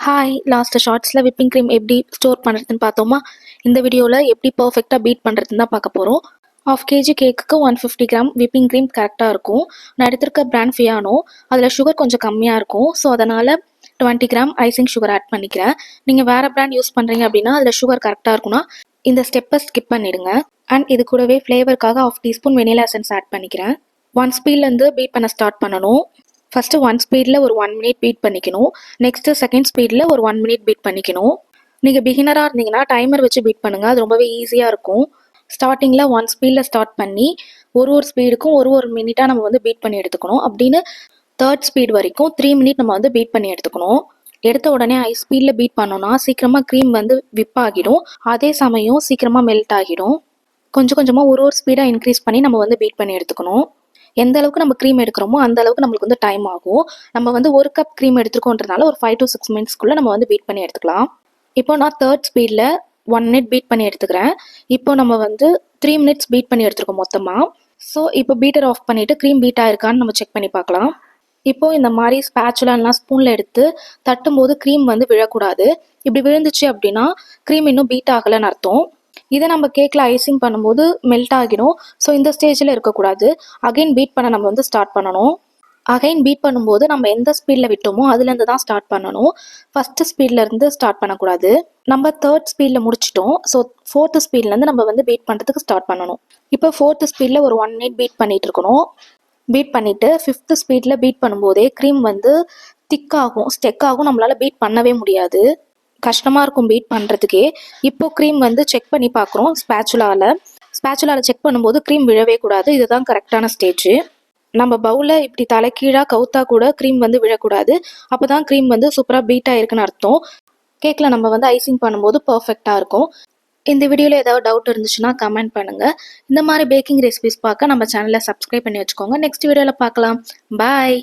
Hi, last ஷார்ட்ஸில் whipping cream எப்படி store பண்ணுறதுன்னு பார்த்தோமா? இந்த வீடியோவில் எப்படி பர்ஃபெக்டாக பீட் பண்ணுறதுன்னு தான் பார்க்க போகிறோம். 1/2 kg கேக்குக்கு 150 கிராம் விப்பிங் க்ரீம் கரெக்டாக இருக்கும். நான் எடுத்திருக்க பிராண்ட் ஃபியானோ, அதில் சுகர் கொஞ்சம் கம்மியாக இருக்கும். ஸோ அதனால் 20 கிராம் ஐசிங் சுகர் ஆட் பண்ணிக்கிறேன். நீங்கள் வேறு பிராண்ட் யூஸ் பண்ணுறீங்க அப்படின்னா அதில் சுகர் கரெக்டாக இருக்குன்னா இந்த ஸ்டெப்பை ஸ்கிப் பண்ணிடுங்க. அண்ட் இது கூடவே ஃப்ளேவருக்காக 1/2 டீஸ்பூன் வெனிலா எசன்ஸ் ஆட் பண்ணிக்கிறேன். 1 ஸ்பீட்லேருந்து பீட் பண்ண ஸ்டார்ட் பண்ணணும். ஃபஸ்ட்டு 1 ஸ்பீடில் ஒரு 1 மினிட் பீட் பண்ணிக்கணும். நெக்ஸ்ட்டு செகண்ட் ஸ்பீடில் ஒரு 1 மினிட் பீட் பண்ணிக்கணும். நீங்கள் பிகினராக இருந்தீங்கன்னா டைமர் வச்சு பீட் பண்ணுங்கள், அது ரொம்பவே ஈஸியாக இருக்கும். ஸ்டார்டிங்கில் 1 ஸ்பீடில் ஸ்டார்ட் பண்ணி ஒரு ஸ்பீடுக்கும் ஒரு மினிட்டாக நம்ம வந்து பீட் பண்ணி எடுத்துக்கணும். அப்படின்னு 3rd ஸ்பீட் வரைக்கும் 3 மினிட் நம்ம வந்து பீட் பண்ணி எடுத்துக்கணும். எடுத்த உடனே ஹை ஸ்பீடில் பீட் பண்ணோன்னா சீக்கிரமாக க்ரீம் வந்து விப் ஆகிடும். அதே சமயம் சீக்கிரமாக மெல்ட் ஆகிடும். கொஞ்சம் கொஞ்சமாக ஒரு ஸ்பீடாக இன்க்ரீஸ் பண்ணி நம்ம வந்து பீட் பண்ணி எடுத்துக்கணும். எந்த அளவுக்கு நம்ம க்ரீம் எடுக்கிறோமோ அந்த அளவுக்கு நம்மளுக்கு வந்து டைம் ஆகும். நம்ம வந்து 1 கப் க்ரீம் எடுத்துருக்கோன்றதுனால ஒரு 5 to 6 மினிட்ஸ்க்குள்ளே நம்ம வந்து பீட் பண்ணி எடுத்துக்கலாம். இப்போ நான் 3rd ஸ்பீடில் 1 மினிட் பீட் பண்ணி எடுத்துக்கிறேன். இப்போ நம்ம வந்து 3 மினிட்ஸ் பீட் பண்ணி எடுத்துருக்கோம் மொத்தமாக. ஸோ இப்போ பீட்டர் ஆஃப் பண்ணிவிட்டு க்ரீம் பீட் ஆயிருக்கான்னு நம்ம செக் பண்ணி பார்க்கலாம். இப்போது இந்த மாதிரி ஸ்பேச்சுலாலாம் ஸ்பூனில் எடுத்து தட்டும்போது க்ரீம் வந்து விழக்கூடாது. இப்படி விழுந்துச்சு அப்படின்னா க்ரீம் இன்னும் பீட் ஆகலைன்னு அர்த்தம். இதை நம்ம கேக்கில் ஐசிங் பண்ணும்போது மெல்ட் ஆகிடும். ஸோ இந்த ஸ்டேஜில் இருக்கக்கூடாது. அகைன் பீட் பண்ண நம்ம வந்து ஸ்டார்ட் பண்ணணும். அகைன் பீட் பண்ணும்போது நம்ம எந்த ஸ்பீடில் விட்டோமோ அதுலேருந்து தான் ஸ்டார்ட் பண்ணணும். ஃபஸ்ட்டு ஸ்பீட்லேருந்து ஸ்டார்ட் பண்ணக்கூடாது. நம்ம 3rd ஸ்பீடில் முடிச்சிட்டோம். ஸோ 4th ஸ்பீட்லேருந்து நம்ம வந்து பீட் பண்ணுறதுக்கு ஸ்டார்ட் பண்ணணும். இப்போ 4th ஸ்பீடில் ஒரு 1 மினிட் பீட் பண்ணிகிட்டு இருக்கணும். பீட் பண்ணிவிட்டு 5th ஸ்பீடில் பீட் பண்ணும்போதே க்ரீம் வந்து திக்காகும், ஸ்டெக் ஆகும். நம்மளால் பீட் பண்ணவே முடியாது, கஷ்டமாக இருக்கும் பீட் பண்ணுறதுக்கே. இப்போ க்ரீம் வந்து செக் பண்ணி பார்க்குறோம் ஸ்பேச்சுலாவில் செக் பண்ணும்போது க்ரீம் விழவே கூடாது. இதுதான் கரெக்டான ஸ்டேஜ். நம்ம பவுலில் இப்படி தலைக்கீழாக கவுத்தா கூட க்ரீம் வந்து விழக்கூடாது. அப்போ தான் க்ரீம் வந்து சூப்பராக பீட் ஆகிருக்குன்னு அர்த்தம். கேக்கில் நம்ம வந்து ஐசிங் பண்ணும்போது பர்ஃபெக்டாக இருக்கும். இந்த வீடியோவில் ஏதாவது டவுட் இருந்துச்சுன்னா கமெண்ட் பண்ணுங்கள். இந்த மாதிரி பேக்கிங் ரெசிபிஸ் பார்க்க நம்ம சேனலை சப்ஸ்கிரைப் பண்ணி வச்சுக்கோங்க. நெக்ஸ்ட் வீடியோவில் பார்க்கலாம். பாய்.